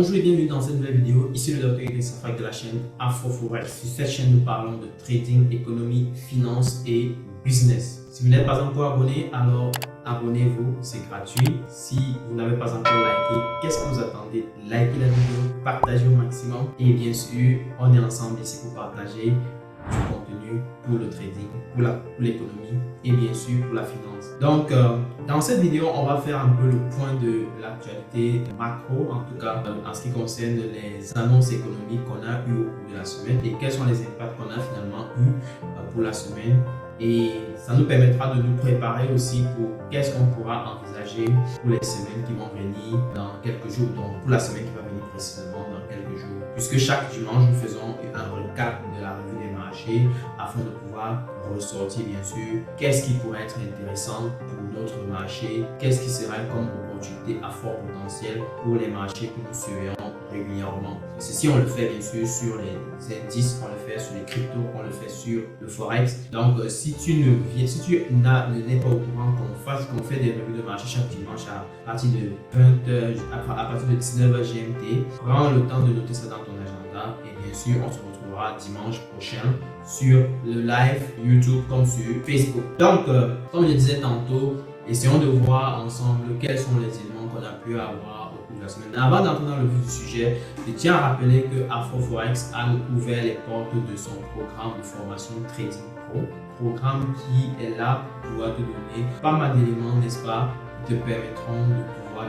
Bonjour et bienvenue dans cette nouvelle vidéo. Ici le Dr Idriss Afak de la chaîne Afro-Forex. Sur cette chaîne, nous parlons de trading, économie, finance et business. Si vous n'êtes pas encore abonné, alors abonnez-vous, c'est gratuit. Si vous n'avez pas encore liké, qu'est-ce que vous attendez? Likez la vidéo, partagez au maximum et bien sûr, on est ensemble ici pour partager du contenu pour le trading, pour l'économie et bien sûr pour la finance. Donc, dans cette vidéo, on va faire un peu le point de l'actualité macro, en tout cas en ce qui concerne les annonces économiques qu'on a eues au cours de la semaine et quels sont les impacts qu'on a finalement eu pour la semaine. Et ça nous permettra de nous préparer aussi pour qu'est-ce qu'on pourra envisager pour les semaines qui vont venir dans quelques jours, donc pour la semaine qui va venir précisément dans quelques jours. Puisque chaque dimanche, nous faisons un recap de la revue des marchés afin de pouvoir ressortir bien sûr qu'est-ce qui pourrait être intéressant pour notre marché, qu'est-ce qui serait comme opportunité à fort potentiel pour les marchés que nous surveillons régulièrement. Et ceci, on le fait bien sûr sur les indices, on le fait sur les cryptos, on le fait sur le forex. Donc, si tu n'es pas au courant qu'on fait des revues de marché chaque dimanche à partir de 20h, à partir de 19h GMT, prends le temps de noter ça dans ton agenda et bien sûr, on se retrouvera dimanche prochain sur le live YouTube comme sur Facebook. Donc, comme je disais tantôt, essayons de voir ensemble quels sont les éléments qu'on a pu avoir au cours de la semaine. Avant d'entrer dans le vif du sujet, je tiens à rappeler que Afro-Forex a ouvert les portes de son programme de formation Trading Pro. Programme qui est là pour pouvoir te donner pas mal d'éléments, n'est-ce pas, qui te permettront de pouvoir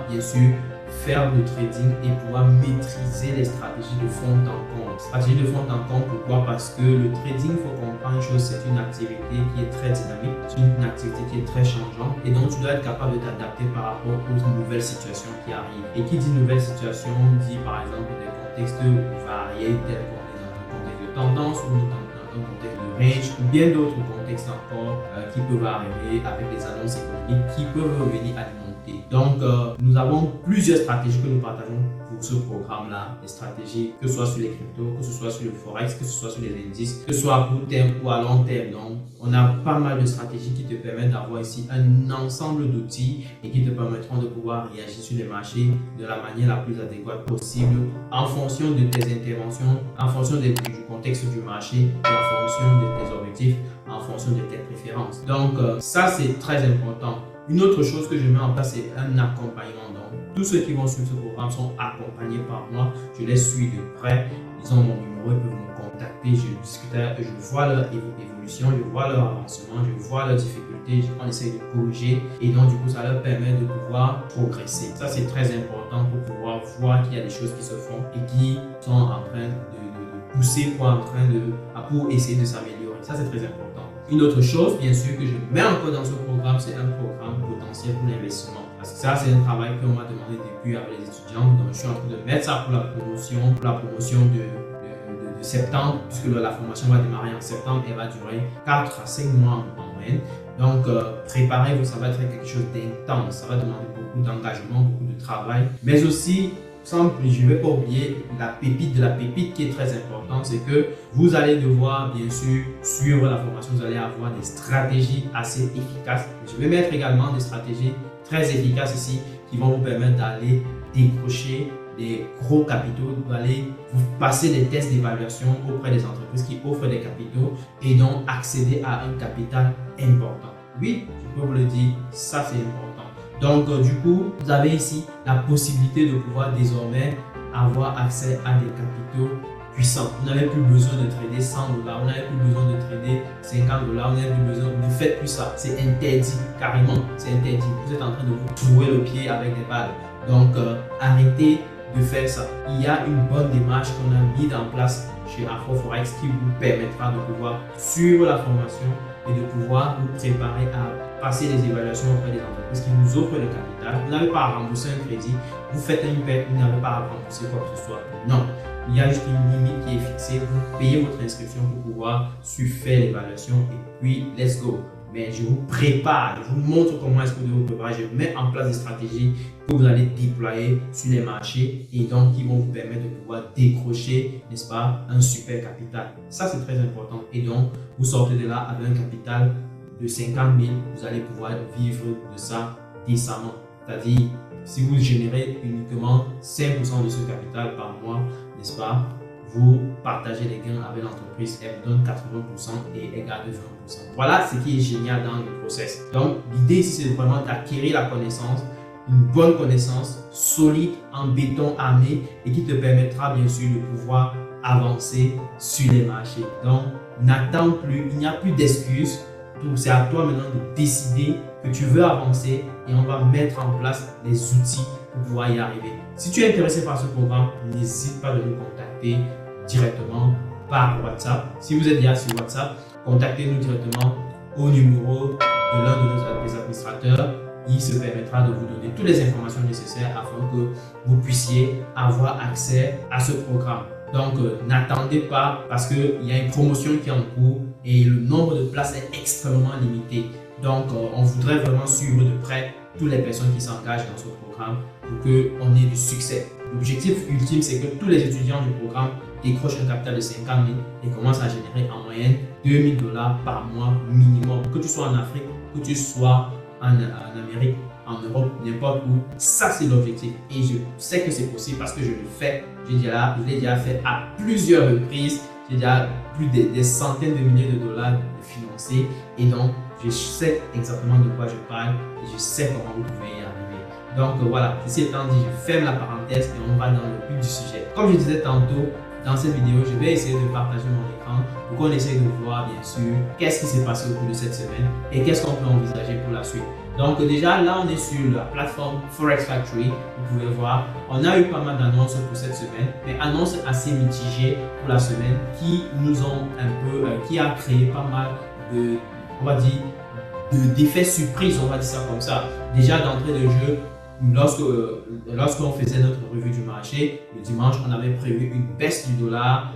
bien sûr faire le trading et pouvoir maîtriser les stratégies de fond en comble. Stratégie de fond en comble, pourquoi? Parce que le trading, il faut comprendre une chose, c'est une activité qui est très dynamique, c'est une activité qui est très changeante et donc tu dois être capable de t'adapter par rapport aux nouvelles situations qui arrivent. Et qui dit nouvelle situation dit par exemple des contextes variés tels qu'on est dans un contexte de tendance ou dans un contexte de range ou bien d'autres contextes encore qui peuvent arriver avec des annonces économiques qui peuvent venir alimenter. Donc, nous avons plusieurs stratégies que nous partageons pour ce programme-là. Des stratégies, que ce soit sur les cryptos, que ce soit sur le forex, que ce soit sur les indices, que ce soit à court terme ou à long terme. Donc, on a pas mal de stratégies qui te permettent d'avoir ici un ensemble d'outils et qui te permettront de pouvoir réagir sur les marchés de la manière la plus adéquate possible en fonction de tes interventions, en fonction du contexte du marché et en fonction de tes objectifs, en fonction de tes préférences. Donc, ça, c'est très important. Une autre chose que je mets en place, c'est un accompagnement. Donc, tous ceux qui vont suivre ce programme sont accompagnés par moi. Je les suis de près. Ils ont mon numéro, ils peuvent me contacter. Je discute, je vois leur évolution, je vois leur avancement, je vois leurs difficultés. On essaie de corriger et donc, du coup, ça leur permet de pouvoir progresser. Ça, c'est très important pour pouvoir voir qu'il y a des choses qui se font et qui sont en train de pousser pour essayer de s'améliorer. Ça, c'est très important. Une autre chose, bien sûr, que je mets encore dans ce programme, c'est un programme potentiel pour l'investissement. Parce que ça, c'est un travail qu'on m'a demandé depuis avec les étudiants. Donc, je suis en train de mettre ça pour la promotion de septembre, puisque la formation va démarrer en septembre et va durer 4 à 5 mois en moyenne. Donc, préparez-vous, ça va être quelque chose d'intense. Ça va demander beaucoup d'engagement, beaucoup de travail, mais aussi, je ne vais pas oublier la pépite de la pépite qui est très importante, c'est que vous allez devoir bien sûr suivre la formation, vous allez avoir des stratégies assez efficaces. Je vais mettre également des stratégies très efficaces ici qui vont vous permettre d'aller décrocher des gros capitaux, vous allez vous passer des tests d'évaluation auprès des entreprises qui offrent des capitaux et donc accéder à un capital important. Oui, je peux vous le dire, ça c'est important. Donc, du coup, vous avez ici la possibilité de pouvoir désormais avoir accès à des capitaux puissants. Vous n'avez plus besoin de trader 100$, vous n'avez plus besoin de trader 50$, vous n'avez plus besoin, ne faites plus ça. C'est interdit, carrément, c'est interdit. Vous êtes en train de vous trouer le pied avec des balles. Donc, arrêtez de faire ça. Il y a une bonne démarche qu'on a mise en place chez Afro-Forex qui vous permettra de pouvoir suivre la formation et de pouvoir vous préparer à passer les évaluations auprès des entreprises qui vous offrent le capital. Vous n'avez pas à rembourser un crédit, vous faites une perte, vous n'avez pas à rembourser quoi que ce soit. Non, il y a juste une limite qui est fixée. Vous payez votre inscription pour pouvoir faire l'évaluation et puis let's go. Mais je vous prépare, je vous montre comment est-ce que vous devez vous préparer. Je mets en place des stratégies que vous allez déployer sur les marchés et donc qui vont vous permettre de pouvoir décrocher, n'est-ce pas, un super capital. Ça, c'est très important. Et donc, vous sortez de là avec un capital de 50 000, vous allez pouvoir vivre de ça décemment. C'est-à-dire si vous générez uniquement 5% de ce capital par mois, n'est-ce pas, vous partagez les gains avec l'entreprise, elle vous donne 80% et elle garde 20%. Voilà ce qui est génial dans le process. Donc, l'idée ici, c'est vraiment d'acquérir la connaissance, une bonne connaissance solide en béton armé et qui te permettra bien sûr de pouvoir avancer sur les marchés. Donc, n'attends plus, il n'y a plus d'excuses. C'est à toi maintenant de décider que tu veux avancer et on va mettre en place les outils pour pouvoir y arriver. Si tu es intéressé par ce programme, n'hésite pas de nous contacter directement par WhatsApp. Si vous êtes déjà sur WhatsApp, contactez-nous directement au numéro de l'un de nos administrateurs. Il se permettra de vous donner toutes les informations nécessaires afin que vous puissiez avoir accès à ce programme. Donc, n'attendez pas parce qu'il y a une promotion qui est en cours et le nombre de places est extrêmement limité. Donc, on voudrait vraiment suivre de près toutes les personnes qui s'engagent dans ce programme pour qu'on ait du succès. L'objectif ultime, c'est que tous les étudiants du programme décrochent un capital de 50 000 et commencent à générer en moyenne 2 000 $ par mois minimum. Que tu sois en Afrique, que tu sois en Amérique, en Europe, n'importe où, ça c'est l'objectif. Et je sais que c'est possible parce que je le fais. Je l'ai déjà fait à plusieurs reprises. J'ai déjà plus des centaines de milliers de dollars de financés. Et donc, je sais exactement de quoi je parle et je sais comment vous pouvez y arriver. Donc voilà, ceci étant dit, je ferme la parenthèse et on va dans le but du sujet. Comme je disais tantôt, dans cette vidéo, je vais essayer de partager mon écran pour qu'on essaye de voir bien sûr qu'est-ce qui s'est passé au cours de cette semaine et qu'est-ce qu'on peut envisager pour la suite. Donc déjà là, on est sur la plateforme Forex Factory. Vous pouvez voir, on a eu pas mal d'annonces pour cette semaine, mais annonces assez mitigées pour la semaine qui nous ont un peu, qui a créé pas mal de, on va dire, d'effets surprises, on va dire ça comme ça. Déjà d'entrée de jeu, lorsqu'on faisait notre revue du marché, le dimanche, on avait prévu une baisse du dollar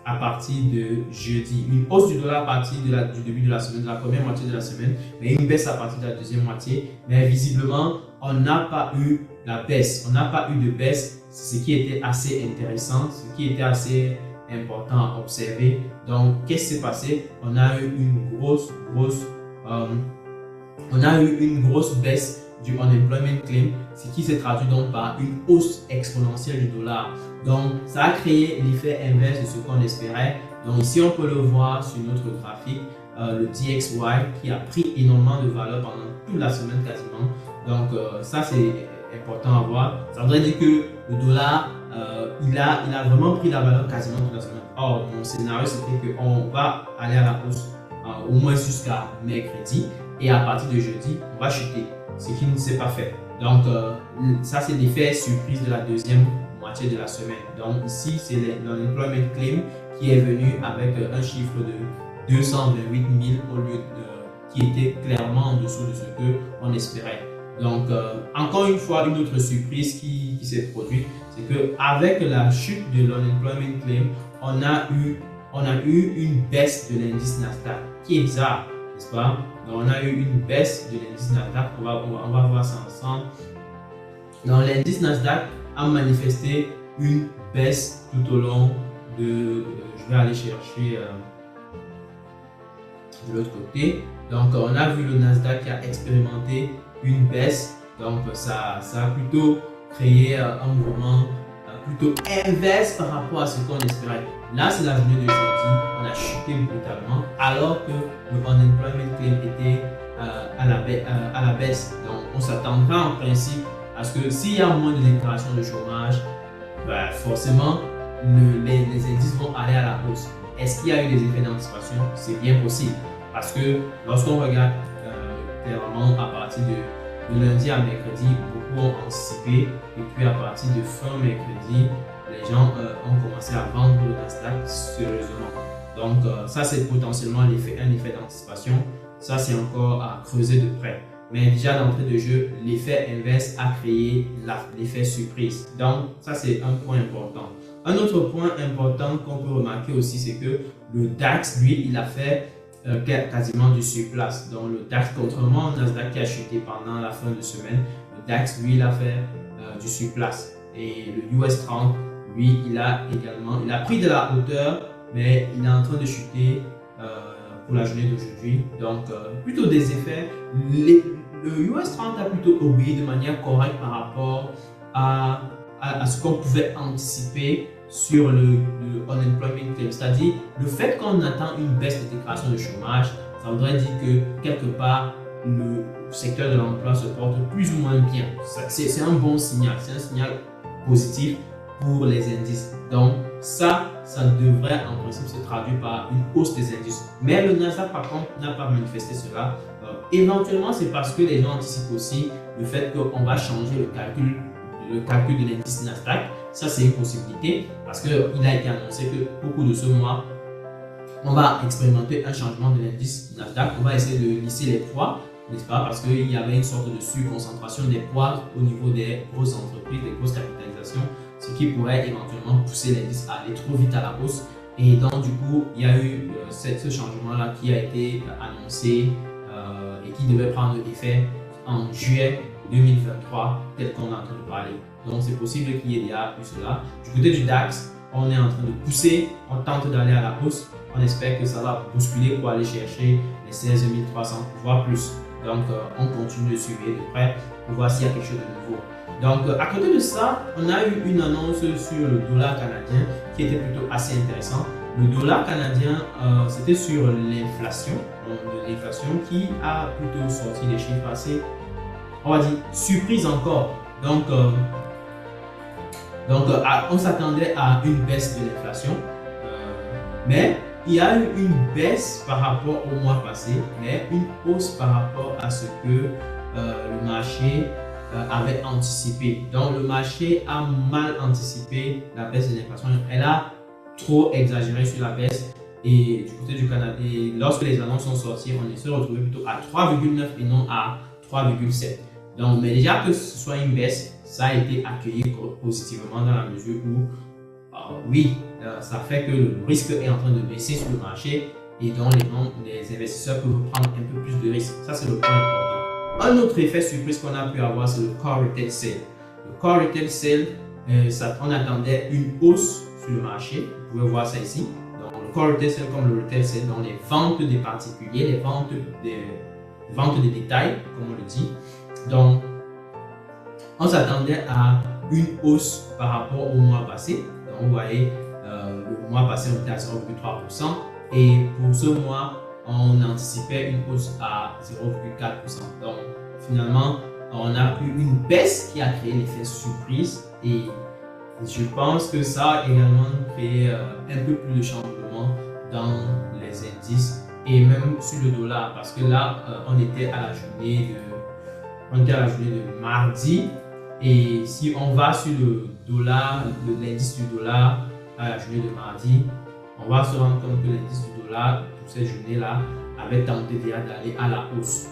à partir de jeudi. Une hausse du dollar à partir du début de la semaine, de la première moitié de la semaine, mais une baisse à partir de la deuxième moitié. Mais visiblement, on n'a pas eu la baisse. On n'a pas eu de baisse, ce qui était assez intéressant, ce qui était assez important à observer. Donc, qu'est-ce qui s'est passé? On a eu une grosse baisse du unemployment claim, ce qui s'est traduit donc par une hausse exponentielle du dollar. Donc, ça a créé l'effet inverse de ce qu'on espérait. Donc, ici, on peut le voir sur notre graphique, le DXY qui a pris énormément de valeur pendant toute la semaine quasiment. Donc, ça, c'est important à voir. Ça voudrait dire que le dollar, il a vraiment pris la valeur quasiment toute la semaine. Or, mon scénario, c'était qu'on va aller à la hausse au moins jusqu'à mercredi et à partir de jeudi, on va chuter, ce qui ne s'est pas fait. Donc, ça, c'est l'effet surprise de la deuxième moitié de la semaine. Donc, ici, c'est l'unemployment claim qui est venu avec un chiffre de 228 000 au lieu qui était clairement en dessous de ce qu'on espérait. Donc, encore une fois, une autre surprise qui s'est produite, c'est qu'avec la chute de l'unemployment claim, on a eu une baisse de l'indice Nasdaq, qui est bizarre, n'est-ce pas? Donc, on a eu une baisse de l'indice Nasdaq, on va voir ça ensemble. Donc, l'indice Nasdaq a manifesté une baisse tout au long de, je vais aller chercher de l'autre côté. Donc, on a vu le Nasdaq qui a expérimenté une baisse. Donc, ça a plutôt créé un mouvement plutôt inverse par rapport à ce qu'on espérait. Là, c'est la journée de jeudi, on a chuté brutalement alors que le unemployment claim était à la baisse. Donc, on s'attendra en principe à ce que s'il y a moins de déclarations de chômage, ben, forcément, les indices vont aller à la hausse. Est-ce qu'il y a eu des effets d'anticipation? C'est bien possible parce que lorsqu'on regarde clairement à partir de lundi à mercredi, beaucoup ont anticipé et puis à partir de fin mercredi, les gens ont commencé à vendre le Nasdaq sérieusement. Donc ça c'est potentiellement un effet d'anticipation. Ça c'est encore à creuser de près. Mais déjà d'entrée de jeu, l'effet inverse a créé l'effet surprise. Donc ça c'est un point important. Un autre point important qu'on peut remarquer aussi, c'est que le DAX, lui, il a fait quasiment du surplace. Donc le DAX, contrairement au Nasdaq qui a chuté pendant la fin de semaine, le DAX, lui, il a fait du surplace. Et le US 30, lui, il a pris de la hauteur, mais il est en train de chuter pour la journée d'aujourd'hui. Donc, plutôt des effets. le US 30 a plutôt obéi de manière correcte par rapport à ce qu'on pouvait anticiper sur le unemployment claim, c'est-à-dire le fait qu'on attend une baisse de déclaration de chômage, ça voudrait dire que quelque part le secteur de l'emploi se porte plus ou moins bien. C'est un bon signal, c'est un signal positif pour les indices. Donc ça devrait en principe se traduire par une hausse des indices. Mais le Nasdaq par contre n'a pas manifesté cela. Éventuellement c'est parce que les gens anticipent aussi le fait qu'on va changer le calcul de l'indice Nasdaq. Ça c'est une possibilité parce qu'il a été annoncé que au cours de ce mois, on va expérimenter un changement de l'indice Nasdaq. On va essayer de lisser les poids, n'est-ce pas? Parce qu'il y avait une sorte de surconcentration des poids au niveau des grosses entreprises, des grosses capitalisations, ce qui pourrait éventuellement pousser l'indice à aller trop vite à la hausse. Et donc, du coup, il y a eu ce changement-là qui a été annoncé et qui devait prendre effet en juillet 2023, tel qu'on est en train de parler. Donc, c'est possible qu'il y ait déjà eu cela. Du côté du DAX, on est en train de pousser, on tente d'aller à la hausse. On espère que ça va bousculer pour aller chercher les 16 300, voire plus. Donc, on continue de suivre de près pour voir s'il y a quelque chose de nouveau. Donc, à côté de ça, on a eu une annonce sur le dollar canadien qui était plutôt assez intéressant. Le dollar canadien, c'était sur l'inflation, l'inflation qui a plutôt sorti des chiffres assez, on va dire, surprise encore. Donc, on s'attendait à une baisse de l'inflation, mais il y a eu une baisse par rapport au mois passé, mais une hausse par rapport à ce que le marché avait anticipé. Donc, le marché a mal anticipé la baisse de l'inflation. Elle a trop exagéré sur la baisse. Et du côté du Canada, lorsque les annonces sont sorties, on s'est retrouvé plutôt à 3,9 et non à 3,7. Donc, mais déjà que ce soit une baisse, ça a été accueilli positivement dans la mesure où, oui, ça fait que le risque est en train de baisser sur le marché et donc les investisseurs peuvent prendre un peu plus de risques. Ça, c'est le point important. Un autre effet surprise qu'on a pu avoir, c'est le Core Retail Sale. Le Core Retail Sale, on attendait une hausse sur le marché. Vous pouvez voir ça ici. Donc, le Core Retail Sale comme le Retail Sale, dans les ventes des particuliers, les ventes des détails, comme on le dit. Donc, on s'attendait à une hausse par rapport au mois passé. Donc, vous voyez, le mois passé, on était à 0,3% et pour ce mois, on anticipait une hausse à 0,4%. Donc, finalement, on a eu une baisse qui a créé l'effet surprise et je pense que ça a également créé un peu plus de changement dans les indices et même sur le dollar parce que là, on était à la journée de mardi. Et si on va sur le dollar, l'indice du dollar à la journée de mardi, on va se rendre compte que l'indice du dollar pour cette journée-là avait tenté déjà d'aller à la hausse.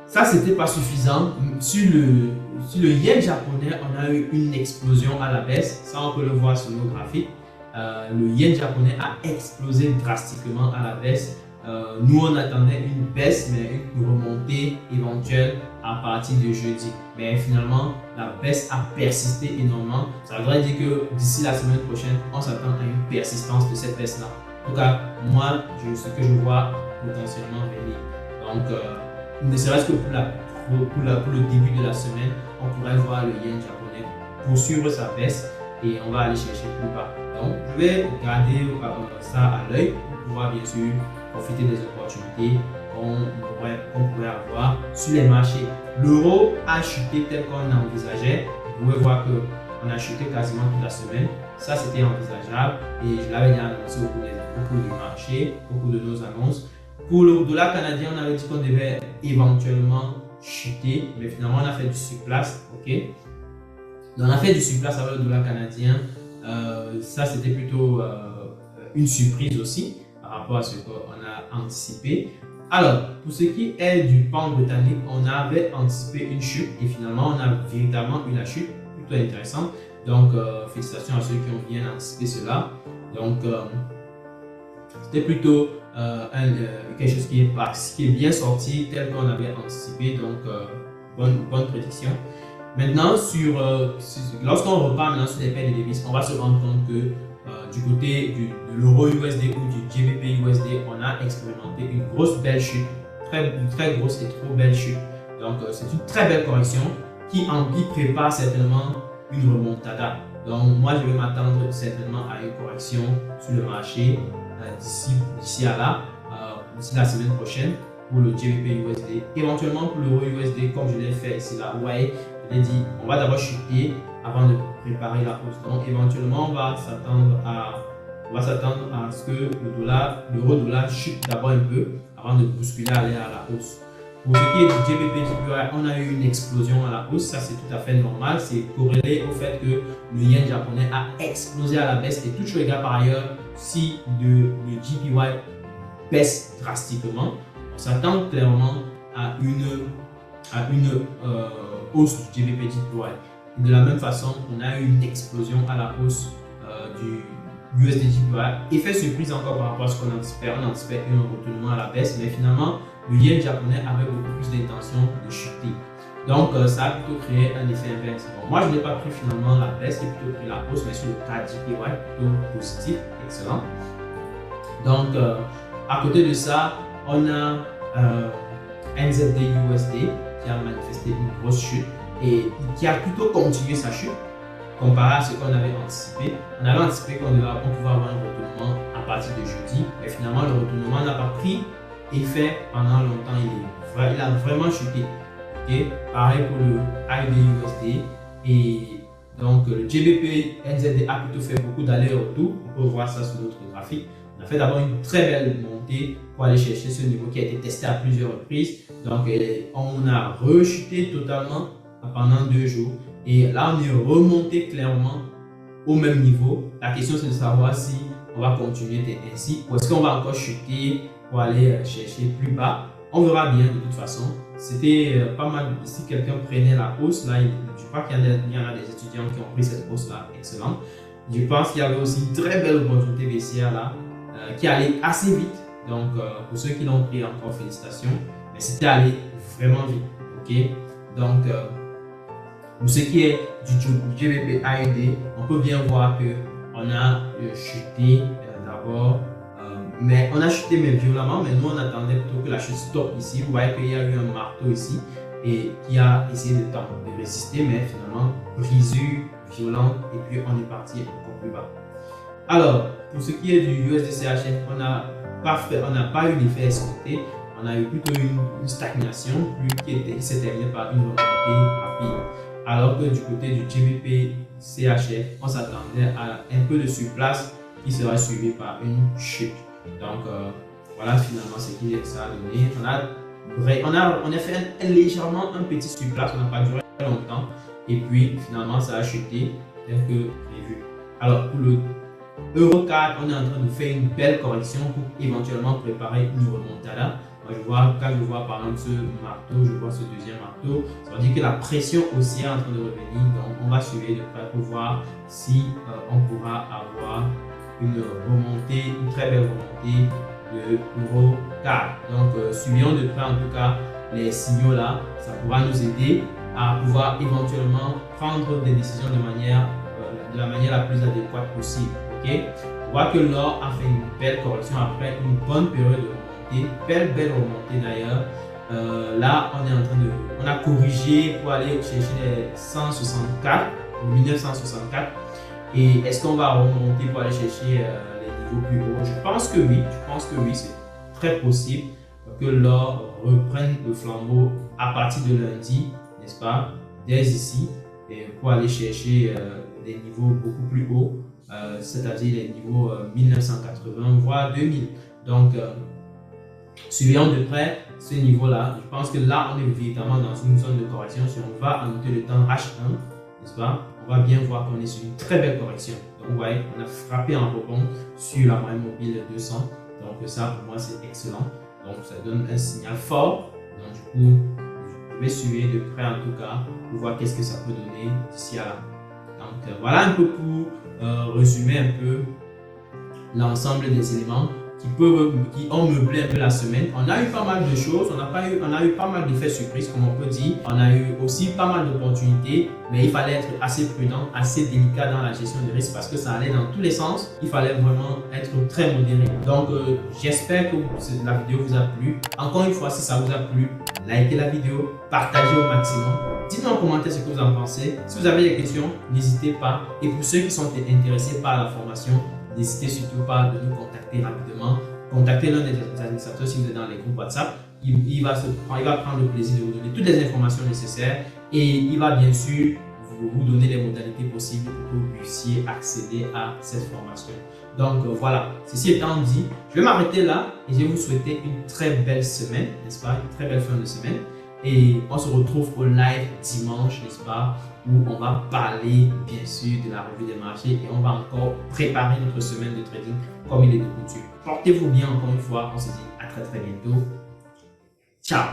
Ça, c'était pas suffisant. Sur le yen japonais, on a eu une explosion à la baisse. Ça, on peut le voir sur nos graphiques. Le yen japonais a explosé drastiquement à la baisse. Nous, on attendait une baisse, mais une remontée éventuelle à partir de jeudi. Mais finalement, la baisse a persisté énormément. Ça voudrait dire que d'ici la semaine prochaine, on s'attend à une persistance de cette baisse-là. En tout cas, moi, ce que je vois potentiellement venir. Donc, ne serait-ce que pour le début de la semaine, on pourrait voir le yen japonais poursuivre sa baisse et on va aller chercher plus bas. Donc, je vais garder ça à l'œil pour pouvoir bien sûr profiter des opportunités qu'on pourrait avoir sur les marchés. L'euro a chuté tel qu'on envisageait. Vous pouvez voir qu'on a chuté quasiment toute la semaine. Ça, c'était envisageable et je l'avais déjà annoncé au cours du marché, au cours de nos annonces. Pour le dollar canadien, on avait dit qu'on devait éventuellement chuter, mais finalement, on a fait du surplace. Ok? Donc, on a fait du surplace avec le dollar canadien. Ça, c'était plutôt une surprise aussi par rapport à ce qu'on a anticipé. Alors, pour ce qui est du pound britannique, on avait anticipé une chute et finalement, on a véritablement eu la chute plutôt intéressante. Donc, félicitations à ceux qui ont bien anticipé cela. Donc, c'était plutôt quelque chose qui est bien sorti tel qu'on avait anticipé. Donc, bonne prédiction. Maintenant, lorsqu'on repart maintenant sur les paires de devises, on va se rendre compte que du côté de l'euro USD ou du GBP USD, on a expérimenté une grosse belle chute, très grosse et trop belle chute. Donc, c'est une très belle correction qui prépare certainement une remontada. Donc, moi, je vais m'attendre certainement à une correction sur le marché d'ici la semaine prochaine pour le GBP USD. Éventuellement pour l'euro USD, comme je l'ai fait ici là, vous voyez, je l'ai dit, on va d'abord chuter avant de préparer la hausse. Donc, éventuellement, on va s'attendre à ce que l'euro dollar chute d'abord un peu avant de bousculer aller à la hausse. Pour ce qui est du GBP JPY, on a eu une explosion à la hausse, ça c'est tout à fait normal, c'est corrélé au fait que le yen japonais a explosé à la baisse et tout chose égale par ailleurs, si le JPY baisse drastiquement, on s'attend clairement à une hausse du GBP JPY. Et de la même façon, on a eu une explosion à la hausse du USD JPY. Effet surprise encore par rapport à ce qu'on anticipait, on anticipait un retournement à la baisse, mais finalement, le yen japonais avait beaucoup plus d'intention de chuter. Donc, ça a plutôt créé un effet inverse. Bon, moi, je n'ai pas pris finalement la baisse, j'ai plutôt pris la hausse, mais sur le cas JPY, plutôt positif, excellent. Donc, à côté de ça, on a NZD USD qui a manifesté une grosse chute et qui a plutôt continué sa chute comparé à ce qu'on avait anticipé. On avait anticipé qu'on pouvait avoir un retournement à partir de jeudi, mais finalement, le retournement n'a pas pris effet pendant longtemps. Il a vraiment chuté. Okay? Pareil pour le AUD USD. Et donc, le GBP NZD a plutôt fait beaucoup d'allers-retours. On peut voir ça sur notre graphique. On a fait d'abord une très belle montée pour aller chercher ce niveau qui a été testé à plusieurs reprises. Donc, on a rechuté totalement pendant 2 jours. Et là, on est remonté clairement au même niveau. La question, c'est de savoir si on va continuer ainsi ou est-ce qu'on va encore chuter pour aller chercher plus bas. On verra bien de toute façon. C'était pas mal. Si quelqu'un prenait la hausse, là, je crois qu'il y en a des étudiants qui ont pris cette hausse-là. Excellent. Je pense qu'il y avait aussi une très belle opportunité baissière là, qui allait assez vite. Donc, pour ceux qui l'ont pris, encore félicitations. Mais c'était allé vraiment vite. Ok. Donc, pour ce qui est du GBP AUD, on peut bien voir que on a chuté d'abord. Mais on a chuté mais violemment, mais nous on attendait plutôt que la chute stoppe ici. Vous voyez qu'il y a eu un marteau ici et qui a essayé de résister, mais finalement brisure violente et puis on est parti encore plus bas. Alors, pour ce qui est du USD/CHF, on n'a pas eu l'effet escompté, on a eu plutôt une stagnation qui s'est terminée par une remontée rapide. Alors que du côté du GBP/CHF, on s'attendait à un peu de surplace qui sera suivi par une chute. Donc voilà finalement ce que ça a donné. On a fait légèrement un petit surplace, on n'a pas duré longtemps et puis finalement ça a chuté tel que prévu. Alors pour le EUR/CAD, on est en train de faire une belle correction pour éventuellement préparer une remontada. Moi, quand je vois par exemple ce marteau, je vois ce deuxième marteau, ça veut dire que la pression haussière est en train de revenir. Donc on va suivre de près pour voir si on pourra avoir une très belle remontée de l'EUR/CAD. Donc, suivons de près en tout cas les signaux là, ça pourra nous aider à pouvoir éventuellement prendre des décisions de la manière la plus adéquate possible. Okay? On voit que l'or a fait une belle correction après une bonne période de remontée, belle remontée d'ailleurs. Là, on a corrigé pour aller chercher les 164, 1964. Et est-ce qu'on va remonter pour aller chercher les niveaux plus hauts? Je pense que oui, c'est très possible que l'or reprenne le flambeau à partir de lundi, n'est-ce pas, dès ici, et pour aller chercher des niveaux beaucoup plus hauts, c'est-à-dire les niveaux 1980 voire 2000. Donc, suivons de près ce niveau-là. Je pense que là, on est véritablement dans une zone de correction. Si on va noter le temps H1, n'est-ce pas, on va bien voir qu'on est sur une très belle correction. Donc, vous voyez, on a frappé en rebond sur la moyenne mobile de 200. Donc, ça, pour moi, c'est excellent. Donc, ça donne un signal fort. Donc, du coup, je vais suivre de près, en tout cas, pour voir qu'est-ce que ça peut donner d'ici à là. Donc, voilà un peu pour résumer un peu l'ensemble des éléments qui ont meublé un peu la semaine. On a eu pas mal de choses, on a eu pas mal d'effets surprises, comme on peut dire. On a eu aussi pas mal d'opportunités, mais il fallait être assez prudent, assez délicat dans la gestion des risques parce que ça allait dans tous les sens. Il fallait vraiment être très modéré. Donc, j'espère que la vidéo vous a plu. Encore une fois, si ça vous a plu, likez la vidéo, partagez au maximum. Dites-moi en commentaire ce que vous en pensez. Si vous avez des questions, n'hésitez pas. Et pour ceux qui sont intéressés par la formation, n'hésitez surtout pas de nous contacter rapidement. Contactez l'un des administrateurs si vous êtes dans les groupes WhatsApp. Il va prendre le plaisir de vous donner toutes les informations nécessaires et il va bien sûr vous donner les modalités possibles pour que vous puissiez accéder à cette formation. Donc voilà, ceci étant dit, je vais m'arrêter là et je vais vous souhaiter une très belle semaine, n'est-ce pas? Une très belle fin de semaine. Et on se retrouve au live dimanche, n'est-ce pas? Où on va parler bien sûr de la revue des marchés et on va encore préparer notre semaine de trading comme il est de coutume. Portez-vous bien encore une fois, on se dit à très bientôt. Ciao!